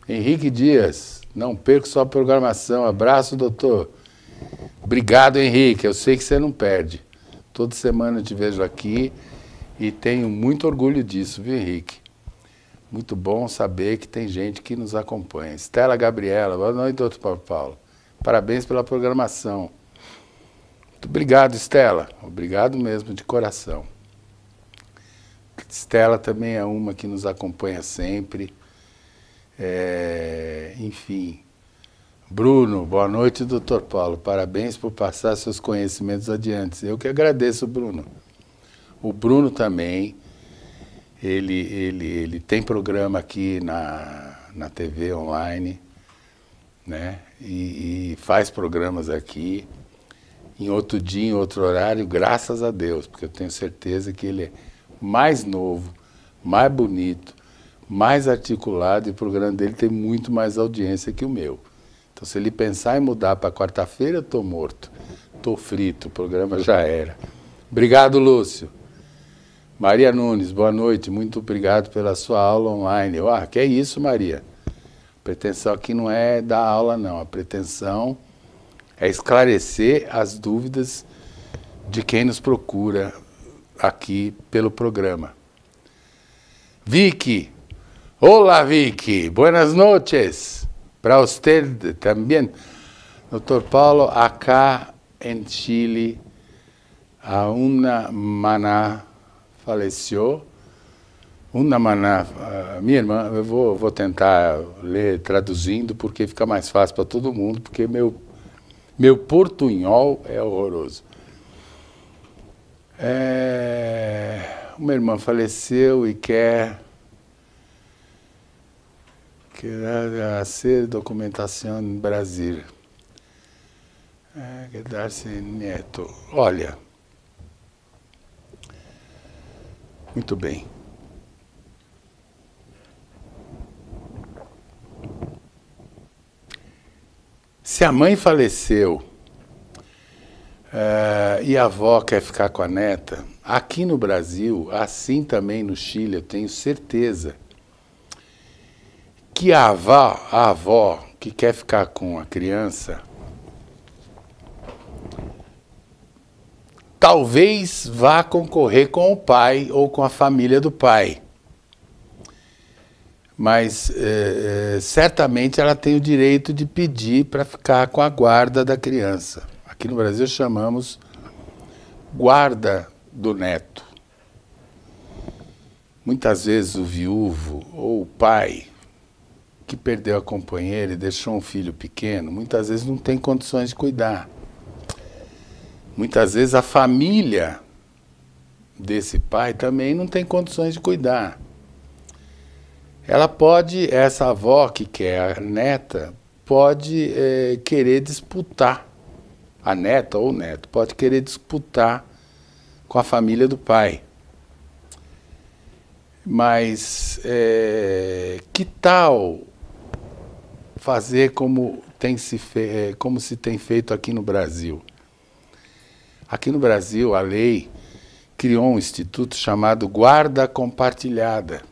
[SPEAKER 2] Henrique Dias, não perco sua programação. Abraço, doutor. Obrigado, Henrique. Eu sei que você não perde. Toda semana eu te vejo aqui e tenho muito orgulho disso, viu, Henrique? Muito bom saber que tem gente que nos acompanha. Estela Gabriela, boa noite, doutor Paulo. Parabéns pela programação. Muito obrigado, Estela. Obrigado mesmo, de coração. Estela também é uma que nos acompanha sempre. Enfim, Bruno, boa noite, doutor Paulo, parabéns por passar seus conhecimentos adiante. Eu que agradeço, Bruno. O Bruno também, ele tem programa aqui na TV online, né? E faz programas aqui, em outro dia, em outro horário, graças a Deus, porque eu tenho certeza que ele é mais novo, mais bonito, mais articulado, e o programa dele tem muito mais audiência que o meu. Então, se ele pensar em mudar para quarta-feira, eu estou morto, estou frito, o programa já era. Obrigado, Lúcio. Maria Nunes, boa noite, muito obrigado pela sua aula online. Que é isso, Maria? A pretensão aqui não é dar aula, não. A pretensão é esclarecer as dúvidas de quem nos procura aqui pelo programa. Vicky, hola Vicky, buenas noches, para usted también. Doctor Paulo, acá en Chile, a una maná faleceu. Uma maná, minha irmã, eu vou tentar ler traduzindo, porque fica mais fácil para todo mundo, porque meu portunhol é horroroso. Uma irmã faleceu e quer fazer documentação no Brasil. Quedar-se neto. Olha, muito bem. Se a mãe faleceu e a avó quer ficar com a neta, aqui no Brasil, assim também no Chile, eu tenho certeza que a avó que quer ficar com a criança, talvez vá concorrer com o pai ou com a família do pai. Mas certamente ela tem o direito de pedir para ficar com a guarda da criança. Aqui no Brasil chamamos guarda do neto. Muitas vezes o viúvo ou o pai que perdeu a companheira e deixou um filho pequeno, muitas vezes não tem condições de cuidar. Muitas vezes a família desse pai também não tem condições de cuidar. Ela pode, essa avó que quer a neta, pode querer disputar, a neta ou o neto, pode querer disputar com a família do pai. Mas que tal fazer como se tem feito aqui no Brasil? Aqui no Brasil, a lei criou um instituto chamado guarda compartilhada.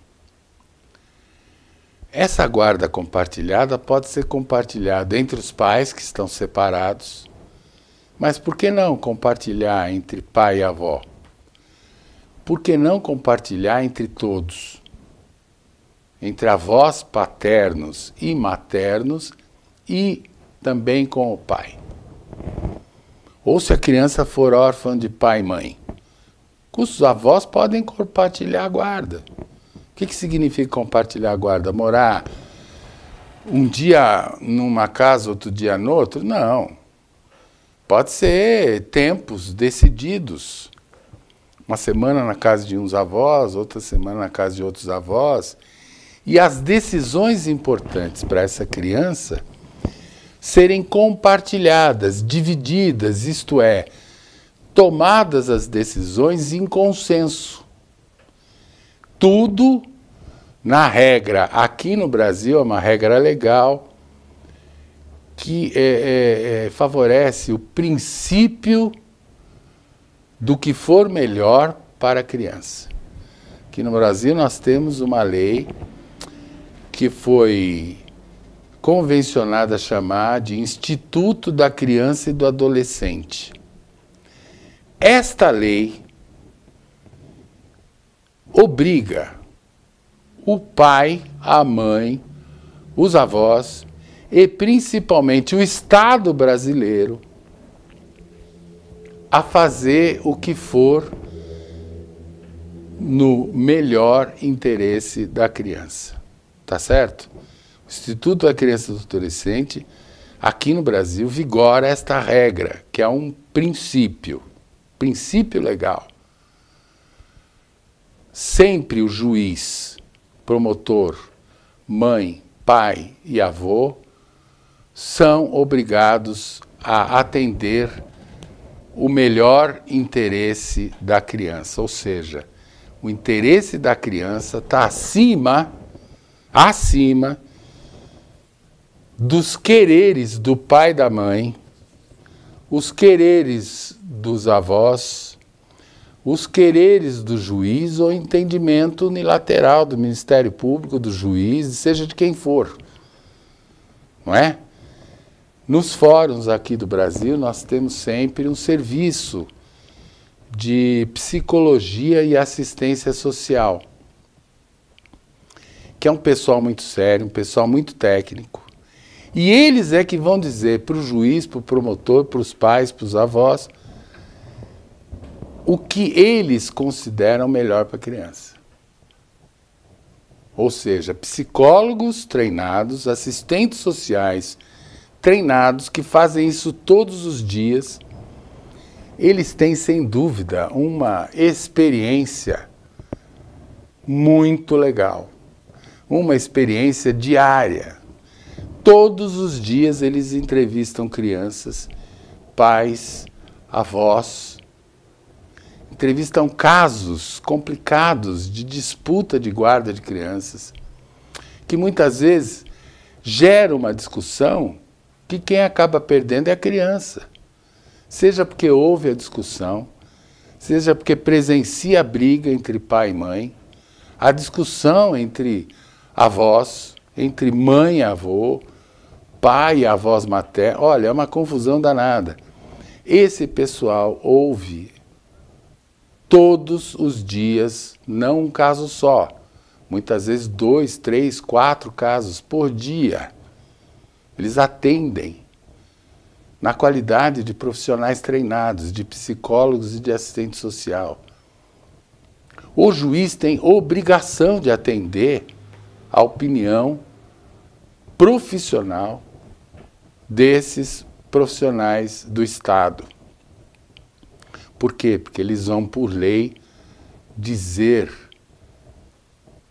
[SPEAKER 2] Essa guarda compartilhada pode ser compartilhada entre os pais que estão separados, mas por que não compartilhar entre pai e avó? Por que não compartilhar entre todos? Entre avós paternos e maternos e também com o pai. Ou se a criança for órfã de pai e mãe, os avós podem compartilhar a guarda. O que significa compartilhar a guarda? Morar um dia numa casa, outro dia no outro, não. Pode ser tempos decididos. Uma semana na casa de uns avós, outra semana na casa de outros avós. E as decisões importantes para essa criança serem compartilhadas, divididas, isto é, tomadas as decisões em consenso. Tudo na regra. Aqui no Brasil é uma regra legal que favorece o princípio do que for melhor para a criança. Aqui no Brasil nós temos uma lei que foi convencionada a chamar de Instituto da Criança e do Adolescente. Esta lei obriga o pai, a mãe, os avós e principalmente o Estado brasileiro a fazer o que for no melhor interesse da criança. Tá certo? O Instituto da Criança e do Adolescente, aqui no Brasil, vigora esta regra, que é um princípio legal. Sempre o juiz, promotor, mãe, pai e avô são obrigados a atender o melhor interesse da criança, ou seja, o interesse da criança está acima dos quereres do pai e da mãe, os quereres dos avós, os quereres do juiz ou entendimento unilateral do Ministério Público, do juiz, seja de quem for, não é? Nos fóruns aqui do Brasil, nós temos sempre um serviço de psicologia e assistência social, que é um pessoal muito sério, um pessoal muito técnico. E eles é que vão dizer para o juiz, para o promotor, para os pais, para os avós, o que eles consideram melhor para a criança. Ou seja, psicólogos treinados, assistentes sociais treinados, que fazem isso todos os dias, eles têm, sem dúvida, uma experiência muito legal, uma experiência diária. Todos os dias eles entrevistam crianças, pais, avós, entrevistam casos complicados de disputa de guarda de crianças, que muitas vezes gera uma discussão que quem acaba perdendo é a criança. Seja porque houve a discussão, seja porque presencia a briga entre pai e mãe, a discussão entre avós, entre mãe e avô, pai e avós maternos. Olha, é uma confusão danada. Esse pessoal ouve todos os dias, não um caso só, muitas vezes 2, 3, 4 casos por dia. Eles atendem na qualidade de profissionais treinados, de psicólogos e de assistente social. O juiz tem obrigação de atender a opinião profissional desses profissionais do Estado. Por quê? Porque eles vão, por lei, dizer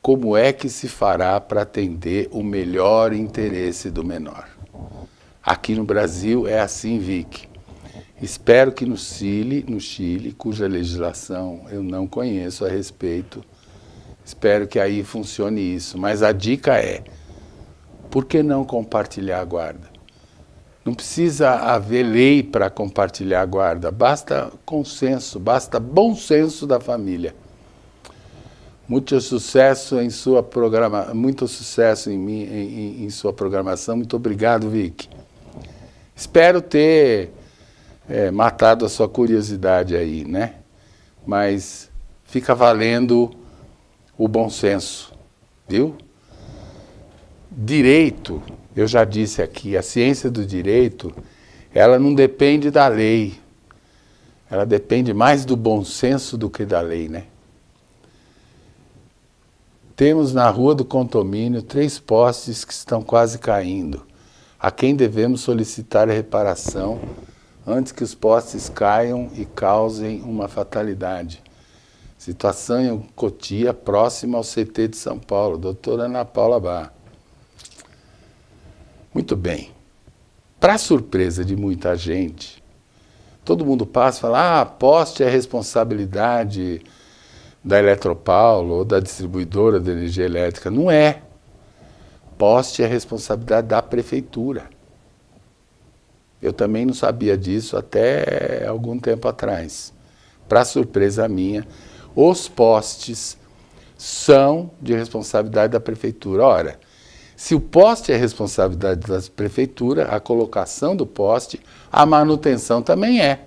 [SPEAKER 2] como é que se fará para atender o melhor interesse do menor. Aqui no Brasil é assim, Vicky. Espero que no Chile, cuja legislação eu não conheço a respeito, espero que aí funcione isso. Mas a dica é, por que não compartilhar a guarda? Não precisa haver lei para compartilhar a guarda, basta consenso, basta bom senso da família. Muito sucesso em sua em sua programação. Muito obrigado, Vicky. Espero ter matado a sua curiosidade aí, né? Mas fica valendo o bom senso, viu? Direito, eu já disse aqui, a ciência do direito, ela não depende da lei. Ela depende mais do bom senso do que da lei, né? Temos na rua do condomínio 3 postes que estão quase caindo. A quem devemos solicitar a reparação antes que os postes caiam e causem uma fatalidade. Situação em Cotia, próxima ao CT de São Paulo. Doutora Ana Paula Bar. Muito bem. Para surpresa de muita gente, todo mundo passa e fala, poste é responsabilidade da Eletropaulo ou da distribuidora de energia elétrica. Não é. Poste é responsabilidade da prefeitura. Eu também não sabia disso até algum tempo atrás. Para surpresa minha, os postes são de responsabilidade da prefeitura. Ora, se o poste é responsabilidade da prefeitura, a colocação do poste, a manutenção também é.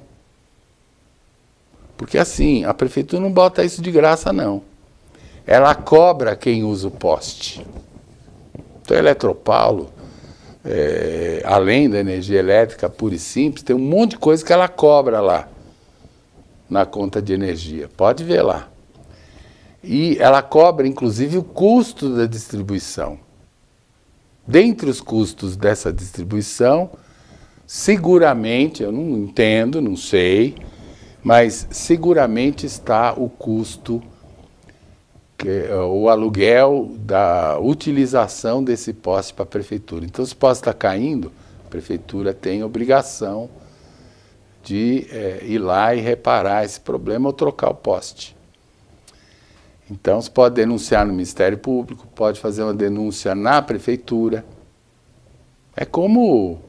[SPEAKER 2] Porque assim, a prefeitura não bota isso de graça, não. Ela cobra quem usa o poste. Então, a Eletropaulo, além da energia elétrica pura e simples, tem um monte de coisa que ela cobra lá na conta de energia. Pode ver lá. E ela cobra, inclusive, o custo da distribuição. Dentre os custos dessa distribuição, seguramente, eu não entendo, não sei, mas seguramente está o custo, o aluguel da utilização desse poste para a prefeitura. Então, se o poste está caindo, a prefeitura tem obrigação de ir lá e reparar esse problema ou trocar o poste. Então, você pode denunciar no Ministério Público, pode fazer uma denúncia na prefeitura. É como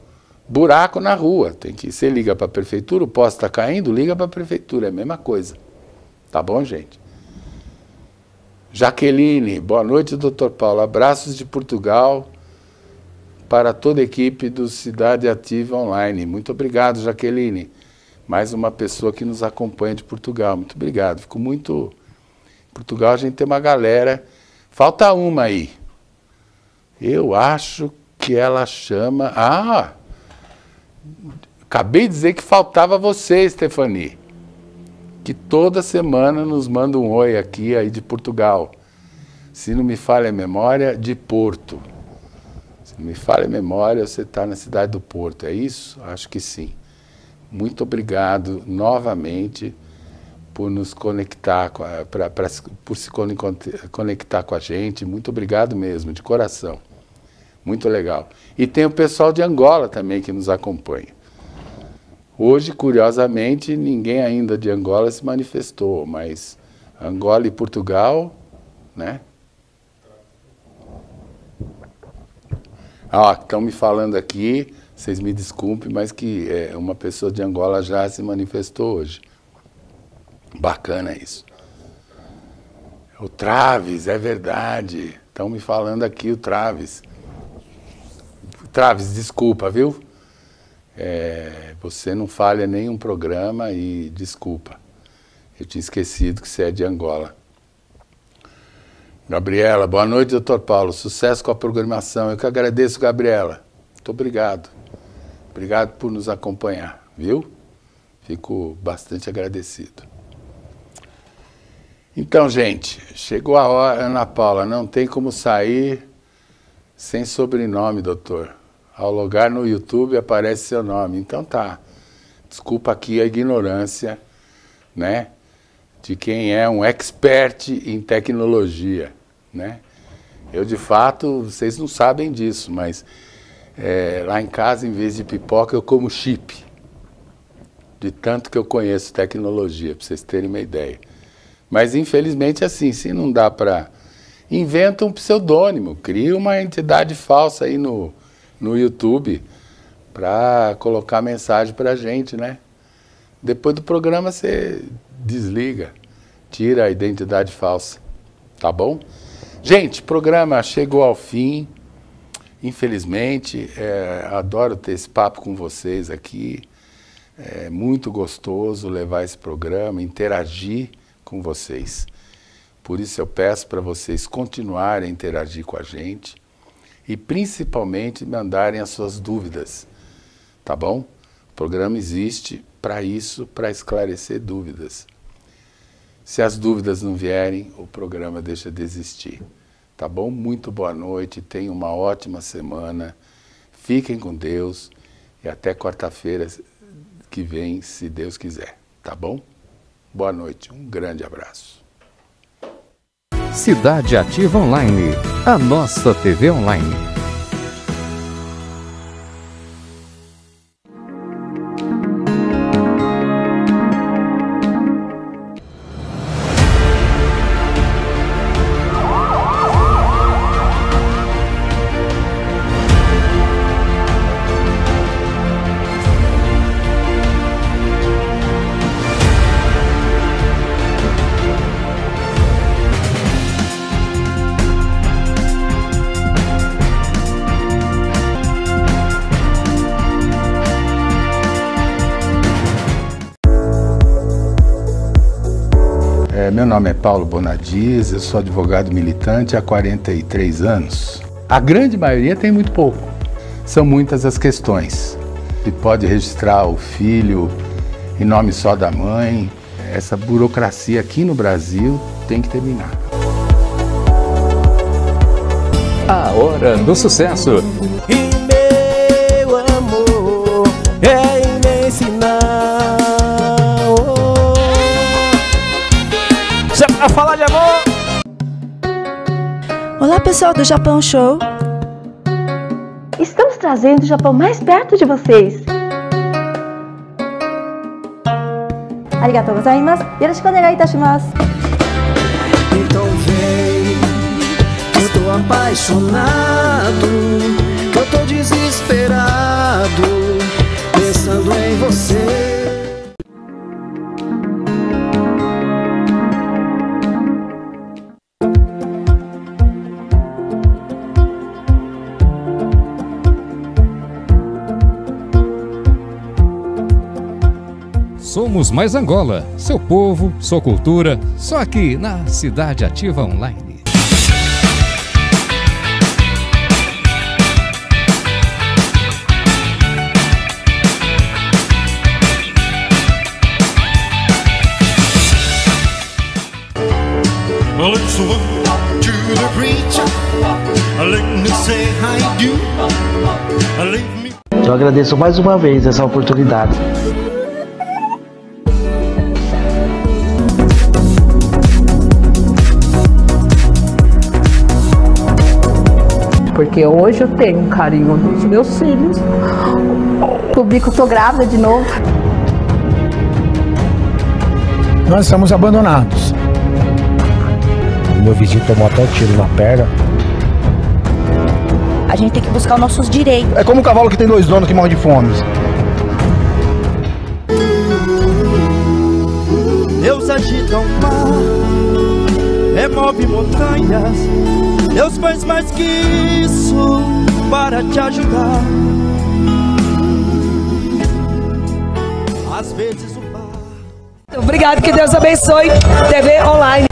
[SPEAKER 2] buraco na rua. Você liga para a prefeitura, o poste está caindo, liga para a prefeitura, é a mesma coisa. Tá bom, gente? Jaqueline, boa noite, doutor Paulo. Abraços de Portugal para toda a equipe do Cidade Ativa Online. Muito obrigado, Jaqueline. Mais uma pessoa que nos acompanha de Portugal. Muito obrigado. Fico muito... Portugal a gente tem uma galera. Falta uma aí. Eu acho que ela chama... acabei de dizer que faltava você, Stephanie. Que toda semana nos manda um oi aqui aí de Portugal. Se não me falha a memória, de Porto. Se não me falha a memória, você está na cidade do Porto. É isso? Acho que sim. Muito obrigado novamente por nos conectar, por se conectar com a gente. Muito obrigado mesmo, de coração. Muito legal. E tem o pessoal de Angola também que nos acompanha. Hoje, curiosamente, ninguém ainda de Angola se manifestou, mas Angola e Portugal, né? Estão me falando aqui, vocês me desculpem, mas que uma pessoa de Angola já se manifestou hoje. Bacana isso. O Traves, é verdade. Estão me falando aqui o Traves. Traves, desculpa, viu? Você não falha nenhum programa e desculpa. Eu tinha esquecido que você é de Angola. Gabriela, boa noite, doutor Paulo. Sucesso com a programação. Eu que agradeço, Gabriela. Muito obrigado. Obrigado por nos acompanhar, viu? Fico bastante agradecido. Então, gente, chegou a hora, Ana Paula, não tem como sair sem sobrenome, doutor. Ao logar no YouTube aparece seu nome. Então tá. Desculpa aqui a ignorância, né? De quem é um expert em tecnologia, né? Eu, de fato, vocês não sabem disso, mas lá em casa, em vez de pipoca, eu como chip. De tanto que eu conheço tecnologia, para vocês terem uma ideia. Mas, infelizmente, assim, se não dá para... Inventa um pseudônimo, cria uma entidade falsa aí no YouTube para colocar mensagem para a gente, né? Depois do programa você desliga, tira a identidade falsa, tá bom? Gente, o programa chegou ao fim, infelizmente, adoro ter esse papo com vocês aqui, é muito gostoso levar esse programa, interagir com vocês. Por isso eu peço para vocês continuarem a interagir com a gente e principalmente mandarem as suas dúvidas, tá bom? O programa existe para isso, para esclarecer dúvidas. Se as dúvidas não vierem, o programa deixa de existir, Tá bom? Muito boa noite, tenham uma ótima semana, fiquem com Deus e até quarta-feira que vem, se Deus quiser, tá bom? Boa noite, um grande abraço.
[SPEAKER 1] Cidade Ativa Online, a nossa TV online.
[SPEAKER 2] Meu nome é Paulo Bonadias, eu sou advogado militante há 43 anos. A grande maioria tem muito pouco. São muitas as questões. Se pode registrar o filho em nome só da mãe. Essa burocracia aqui no Brasil tem que terminar.
[SPEAKER 1] A hora do sucesso.
[SPEAKER 5] E meu amor é imenso. A falar de amor.
[SPEAKER 6] Olá pessoal do Japão Show.
[SPEAKER 7] Estamos trazendo o Japão mais perto de vocês. Arigatou gozaimasu. Yoroshiku onegai itashimasu.
[SPEAKER 5] Então vem, que eu tô apaixonado, que eu tô desesperado, pensando em você.
[SPEAKER 1] Somos Mais Angola, seu povo, sua cultura, só aqui na Cidade Ativa Online.
[SPEAKER 8] Well, it's one to the preacher. Let me say I do. Leave me.
[SPEAKER 9] Eu agradeço mais uma vez essa oportunidade.
[SPEAKER 10] Porque hoje eu tenho um carinho dos meus filhos. Descobri que eu tô grávida de novo.
[SPEAKER 11] Nós estamos abandonados. O meu vizinho tomou até um tiro na perna.
[SPEAKER 6] A gente tem que buscar os nossos direitos.
[SPEAKER 11] É como um cavalo que tem dois donos que morre de fome.
[SPEAKER 5] Deus agita o mar, remove montanhas. Deus faz mais que isso para te ajudar. Às vezes o bar...
[SPEAKER 10] Obrigado, que Deus abençoe. TV Online.